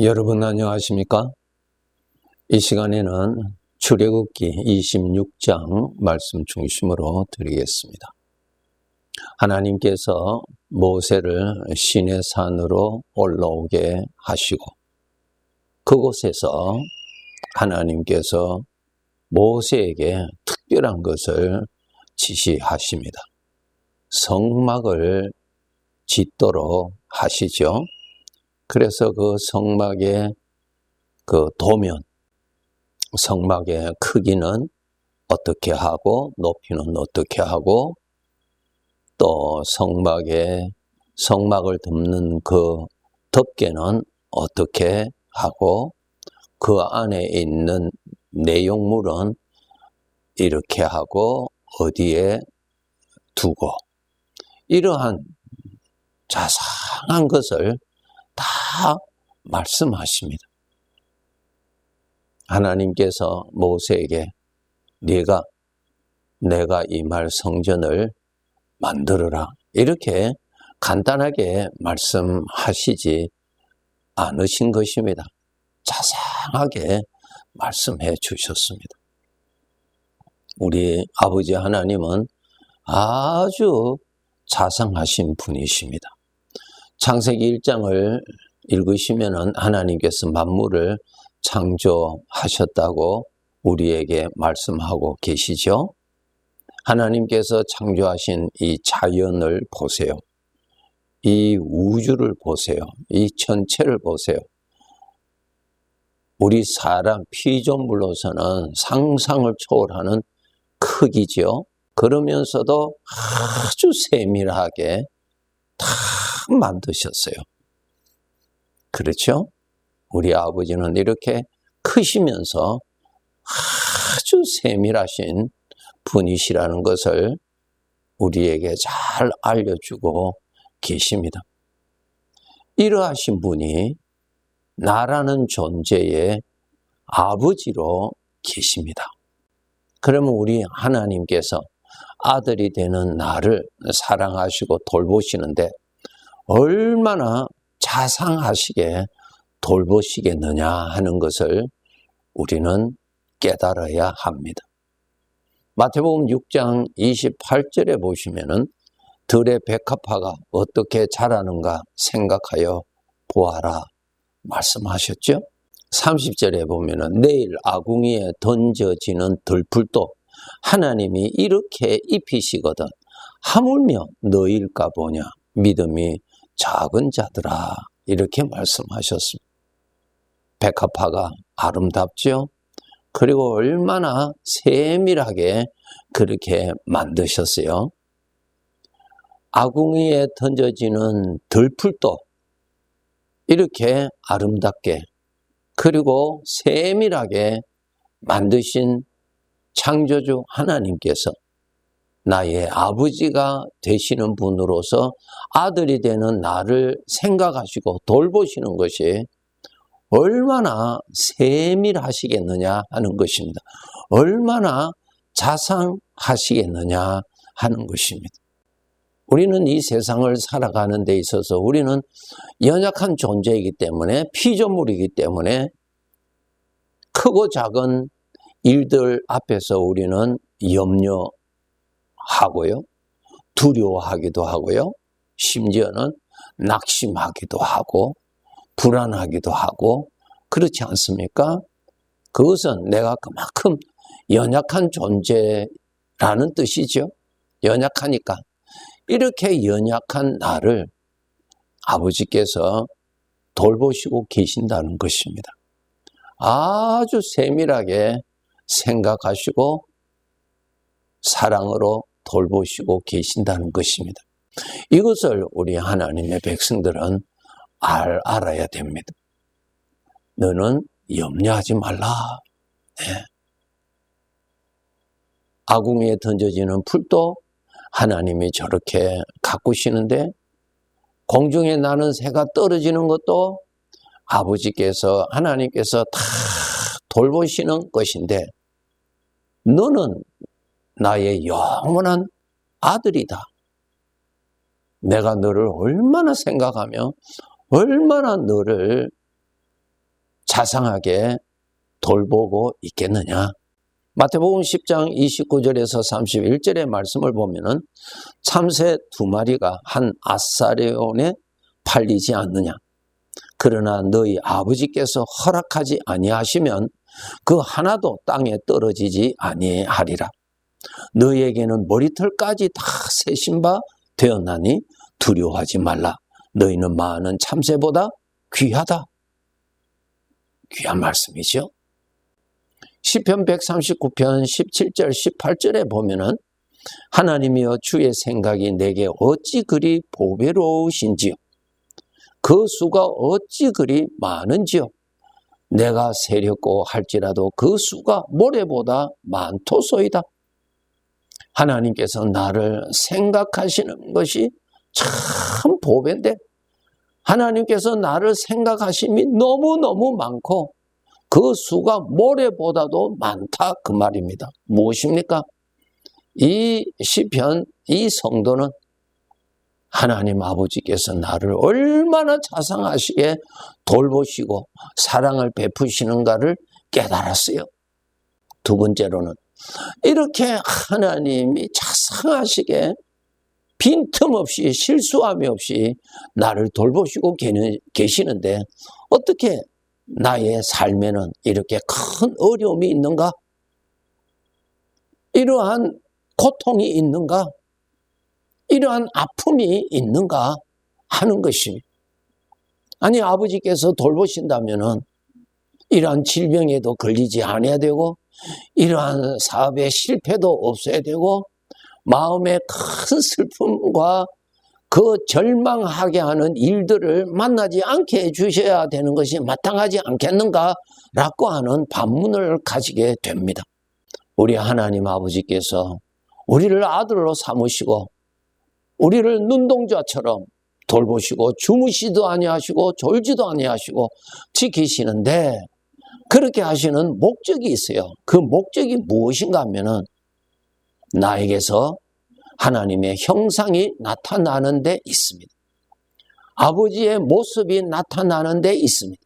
여러분 안녕하십니까? 이 시간에는 출애굽기 26장 말씀 중심으로 드리겠습니다. 하나님께서 모세를 시내산으로 올라오게 하시고 그곳에서 하나님께서 모세에게 특별한 것을 지시하십니다. 성막을 짓도록 하시죠. 그래서 그 성막의 그 도면, 성막의 크기는 어떻게 하고 높이는 어떻게 하고 또 성막을 덮는 그 덮개는 어떻게 하고 그 안에 있는 내용물은 이렇게 하고 어디에 두고 이러한 자세한 것을 다 말씀하십니다. 하나님께서 모세에게 내가 임할 성전을 만들어라 이렇게 간단하게 말씀하시지 않으신 것입니다. 자세하게 말씀해 주셨습니다. 우리 아버지 하나님은 아주 자상하신 분이십니다. 창세기 1장을 읽으시면 하나님께서 만물을 창조하셨다고 우리에게 말씀하고 계시죠. 하나님께서 창조하신 이 자연을 보세요. 이 우주를 보세요. 이 전체를 보세요. 우리 사람 피조물로서는 상상을 초월하는 크기죠. 그러면서도 아주 세밀하게 다 만드셨어요. 그렇죠? 우리 아버지는 이렇게 크시면서 아주 세밀하신 분이시라는 것을 우리에게 잘 알려주고 계십니다. 이러하신 분이 나라는 존재의 아버지로 계십니다. 그러면 우리 하나님께서 아들이 되는 나를 사랑하시고 돌보시는데 얼마나 자상하시게 돌보시겠느냐 하는 것을 우리는 깨달아야 합니다. 마태복음 6장 28절에 보시면은 들의 백합화가 어떻게 자라는가 생각하여 보아라 말씀하셨죠. 30절에 보면은 내일 아궁이에 던져지는 들풀도 하나님이 이렇게 입히시거든 하물며 너일까 보냐 믿음이 작은 자들아 이렇게 말씀하셨습니다. 백합화가 아름답죠. 그리고 얼마나 세밀하게 그렇게 만드셨어요. 아궁이에 던져지는 들풀도 이렇게 아름답게 그리고 세밀하게 만드신 창조주 하나님께서 나의 아버지가 되시는 분으로서 아들이 되는 나를 생각하시고 돌보시는 것이 얼마나 세밀하시겠느냐 하는 것입니다. 얼마나 자상하시겠느냐 하는 것입니다. 우리는 이 세상을 살아가는 데 있어서 우리는 연약한 존재이기 때문에 피조물이기 때문에 크고 작은 일들 앞에서 우리는 염려하고요. 두려워하기도 하고요. 심지어는 낙심하기도 하고 불안하기도 하고 그렇지 않습니까? 그것은 내가 그만큼 연약한 존재라는 뜻이죠. 연약하니까. 이렇게 연약한 나를 아버지께서 돌보시고 계신다는 것입니다. 아주 세밀하게 생각하시고 사랑으로 돌보시고 계신다는 것입니다. 이것을 우리 하나님의 백성들은 알아야 됩니다. 너는 염려하지 말라. 네. 아궁이에 던져지는 풀도 하나님이 저렇게 가꾸시는데 공중에 나는 새가 떨어지는 것도 아버지께서 하나님께서 다 돌보시는 것인데 너는 나의 영원한 아들이다. 내가 너를 얼마나 생각하며 얼마나 너를 자상하게 돌보고 있겠느냐? 마태복음 10장 29절에서 31절의 말씀을 보면은 참새 2마리가 한 아사레온에 팔리지 않느냐? 그러나 너희 아버지께서 허락하지 아니하시면 그 하나도 땅에 떨어지지 아니하리라. 너희에게는 머리털까지 다 세신 바 되었나니 두려워하지 말라. 너희는 많은 참새보다 귀하다. 귀한 말씀이죠. 시편 139편 17절 18절에 보면은 하나님이여 주의 생각이 내게 어찌 그리 보배로우신지요. 그 수가 어찌 그리 많은지요. 내가 세렸고 할지라도 그 수가 모래보다 많도소이다. 하나님께서 나를 생각하시는 것이 참 보배인데 하나님께서 나를 생각하심이 너무너무 많고 그 수가 모래보다도 많다 그 말입니다. 무엇입니까? 이 시편, 이 성도는 하나님 아버지께서 나를 얼마나 자상하시게 돌보시고 사랑을 베푸시는가를 깨달았어요. 두 번째로는 이렇게 하나님이 자상하시게 빈틈없이 실수함이 없이 나를 돌보시고 계시는데 어떻게 나의 삶에는 이렇게 큰 어려움이 있는가? 이러한 고통이 있는가? 이러한 아픔이 있는가 하는 것입니다. 아니 아버지께서 돌보신다면은 이러한 질병에도 걸리지 않아야 되고 이러한 사업의 실패도 없어야 되고 마음의 큰 슬픔과 그 절망하게 하는 일들을 만나지 않게 해주셔야 되는 것이 마땅하지 않겠는가라고 하는 반문을 가지게 됩니다. 우리 하나님 아버지께서 우리를 아들로 삼으시고 우리를 눈동자처럼 돌보시고 주무시도 아니하시고 졸지도 아니하시고 지키시는데 그렇게 하시는 목적이 있어요. 그 목적이 무엇인가 하면은 나에게서 하나님의 형상이 나타나는 데 있습니다. 아버지의 모습이 나타나는 데 있습니다.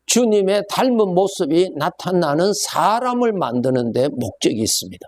주님의 닮은 모습이 나타나는 사람을 만드는 데 목적이 있습니다.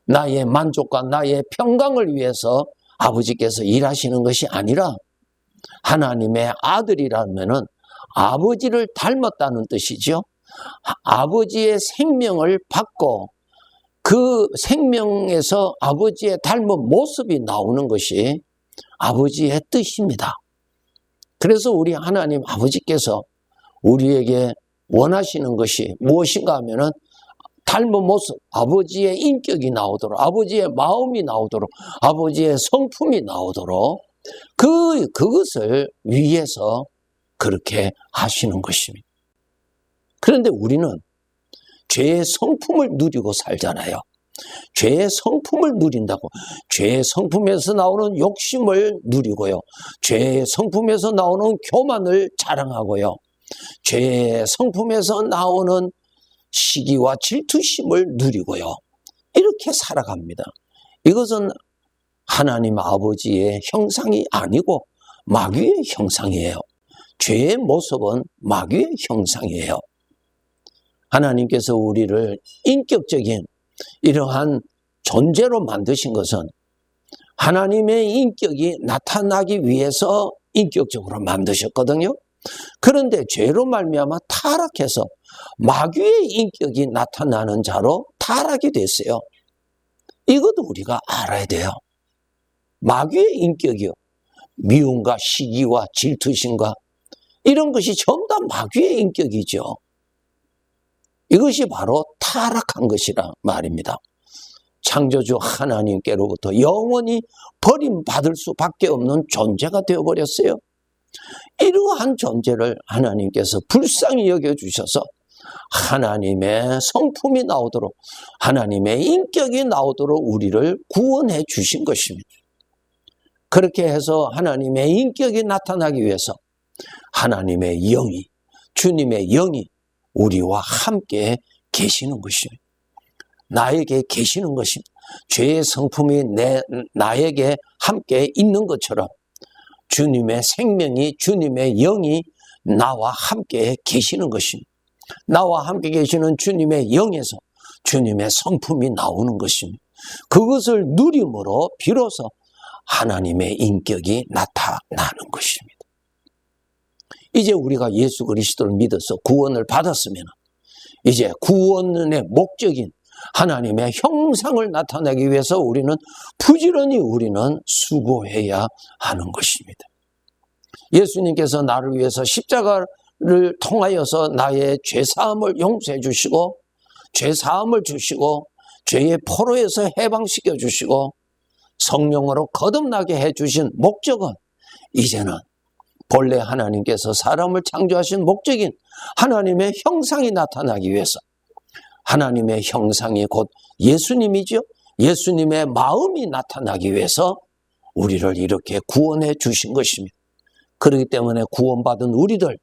나의 만족과 나의 평강을 위해서 아버지께서 일하시는 것이 아니라 하나님의 아들이라면은 아버지를 닮았다는 뜻이죠. 아버지의 생명을 받고 그 생명에서 아버지의 닮은 모습이 나오는 것이 아버지의 뜻입니다. 그래서 우리 하나님 아버지께서 우리에게 원하시는 것이 무엇인가 하면은 닮은 모습, 아버지의 인격이 나오도록, 아버지의 마음이 나오도록, 아버지의 성품이 나오도록 그것을 위해서 그렇게 하시는 것입니다. 그런데 우리는 죄의 성품을 누리고 살잖아요. 죄의 성품을 누린다고 죄의 성품에서 나오는 욕심을 누리고요. 죄의 성품에서 나오는 교만을 자랑하고요. 죄의 성품에서 나오는 시기와 질투심을 누리고요. 이렇게 살아갑니다. 이것은 하나님 아버지의 형상이 아니고 마귀의 형상이에요. 죄의 모습은 마귀의 형상이에요. 하나님께서 우리를 인격적인 이러한 존재로 만드신 것은 하나님의 인격이 나타나기 위해서 인격적으로 만드셨거든요. 그런데 죄로 말미암아 타락해서 마귀의 인격이 나타나는 자로 타락이 됐어요. 이것도 우리가 알아야 돼요. 마귀의 인격이요. 미움과 시기와 질투심과 이런 것이 전부 다 마귀의 인격이죠. 이것이 바로 타락한 것이라 말입니다. 창조주 하나님께로부터 영원히 버림받을 수밖에 없는 존재가 되어버렸어요. 이러한 존재를 하나님께서 불쌍히 여겨주셔서 하나님의 성품이 나오도록 하나님의 인격이 나오도록 우리를 구원해 주신 것입니다. 그렇게 해서 하나님의 인격이 나타나기 위해서 하나님의 영이, 주님의 영이 우리와 함께 계시는 것입니다. 나에게 계시는 것입니다. 죄의 성품이 나에게 함께 있는 것처럼 주님의 생명이, 주님의 영이 나와 함께 계시는 것입니다. 나와 함께 계시는 주님의 영에서 주님의 성품이 나오는 것입니다. 그것을 누림으로 비로소 하나님의 인격이 나타나는 것입니다. 이제 우리가 예수 그리스도를 믿어서 구원을 받았으면 이제 구원의 목적인 하나님의 형상을 나타내기 위해서 우리는 부지런히 수고해야 하는 것입니다. 예수님께서 나를 위해서 십자가를 통하여서 나의 죄사함을 용서해 주시고 죄사함을 주시고 죄의 포로에서 해방시켜 주시고 성령으로 거듭나게 해주신 목적은 이제는 본래 하나님께서 사람을 창조하신 목적인 하나님의 형상이 나타나기 위해서 하나님의 형상이 곧 예수님이죠. 예수님의 마음이 나타나기 위해서 우리를 이렇게 구원해 주신 것입니다. 그렇기 때문에 구원받은 우리들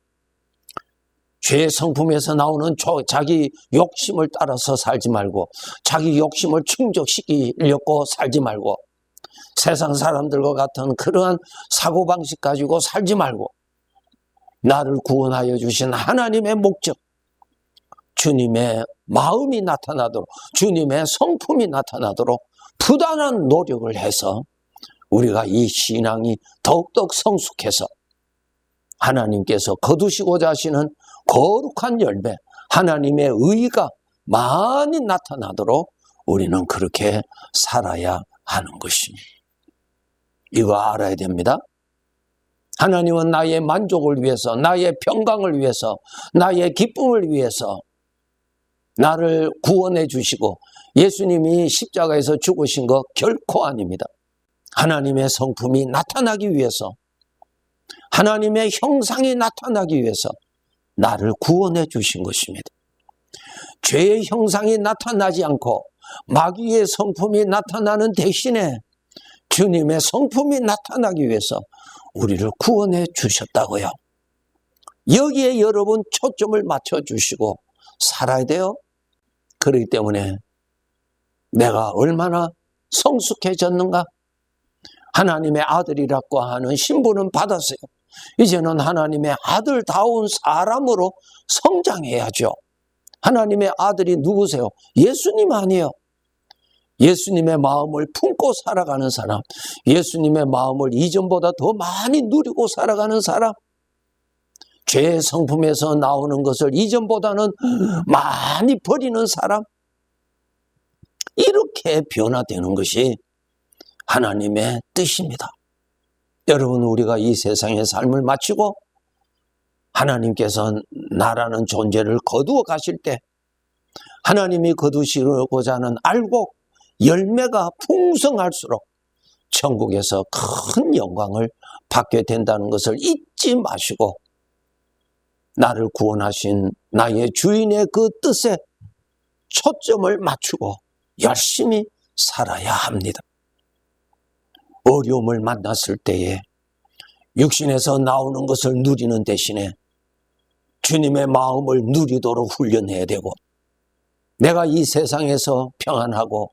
죄의 성품에서 나오는 자기 욕심을 따라서 살지 말고 자기 욕심을 충족시키려고 살지 말고 세상 사람들과 같은 그러한 사고방식 가지고 살지 말고 나를 구원하여 주신 하나님의 목적, 주님의 마음이 나타나도록 주님의 성품이 나타나도록 부단한 노력을 해서 우리가 이 신앙이 더욱더 성숙해서 하나님께서 거두시고자 하시는 거룩한 열매, 하나님의 의가 많이 나타나도록 우리는 그렇게 살아야 하는 것입니다. 이거 알아야 됩니다. 하나님은 나의 만족을 위해서, 나의 평강을 위해서, 나의 기쁨을 위해서 나를 구원해 주시고 예수님이 십자가에서 죽으신 거 결코 아닙니다. 하나님의 성품이 나타나기 위해서, 하나님의 형상이 나타나기 위해서 나를 구원해 주신 것입니다. 죄의 형상이 나타나지 않고 마귀의 성품이 나타나는 대신에 주님의 성품이 나타나기 위해서 우리를 구원해 주셨다고요. 여기에 여러분 초점을 맞춰 주시고 살아야 돼요. 그렇기 때문에 내가 얼마나 성숙해졌는가? 하나님의 아들이라고 하는 신분은 받았어요. 이제는 하나님의 아들다운 사람으로 성장해야죠. 하나님의 아들이 누구세요? 예수님 아니에요. 예수님의 마음을 품고 살아가는 사람, 예수님의 마음을 이전보다 더 많이 누리고 살아가는 사람, 죄의 성품에서 나오는 것을 이전보다는 많이 버리는 사람, 이렇게 변화되는 것이 하나님의 뜻입니다. 여러분, 우리가 이 세상의 삶을 마치고 하나님께서 나라는 존재를 거두어 가실 때 하나님이 거두시고자 하는 알곡, 열매가 풍성할수록 천국에서 큰 영광을 받게 된다는 것을 잊지 마시고 나를 구원하신 나의 주인의 그 뜻에 초점을 맞추고 열심히 살아야 합니다. 어려움을 만났을 때에 육신에서 나오는 것을 누리는 대신에 주님의 마음을 누리도록 훈련해야 되고 내가 이 세상에서 평안하고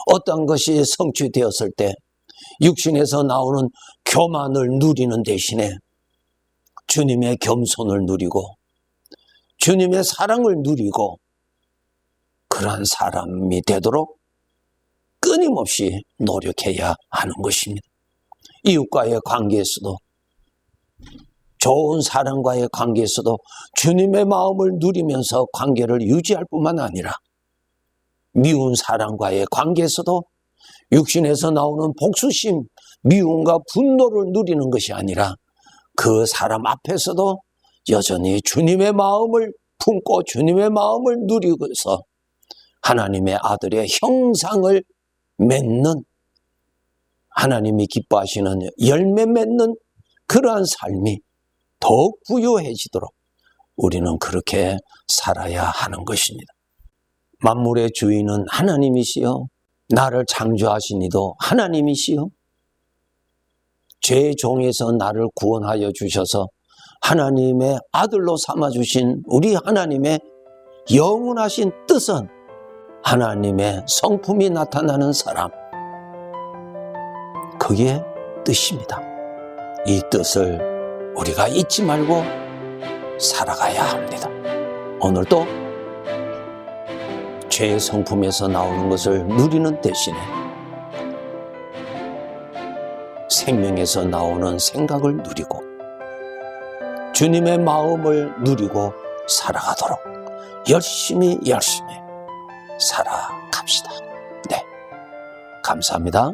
어떤 것이 성취되었을 때 육신에서 나오는 교만을 누리는 대신에 주님의 겸손을 누리고 주님의 사랑을 누리고 그러한 사람이 되도록 끊임없이 노력해야 하는 것입니다. 이웃과의 관계에서도 좋은 사람과의 관계에서도 주님의 마음을 누리면서 관계를 유지할 뿐만 아니라 미운 사람과의 관계에서도 육신에서 나오는 복수심, 미움과 분노를 누리는 것이 아니라 그 사람 앞에서도 여전히 주님의 마음을 품고 주님의 마음을 누리고서 하나님의 아들의 형상을 맺는 하나님이 기뻐하시는 열매 맺는 그러한 삶이 더욱 부유해지도록 우리는 그렇게 살아야 하는 것입니다. 만물의 주인은 하나님이시요 나를 창조하신 이도 하나님이시요 죄의 종에서 나를 구원하여 주셔서 하나님의 아들로 삼아주신 우리 하나님의 영원하신 뜻은 하나님의 성품이 나타나는 사람, 그게 뜻입니다. 이 뜻을 우리가 잊지 말고 살아가야 합니다. 오늘도 죄의 성품에서 나오는 것을 누리는 대신에 생명에서 나오는 생각을 누리고 주님의 마음을 누리고 살아가도록 열심히 살아갑시다. 네, 감사합니다.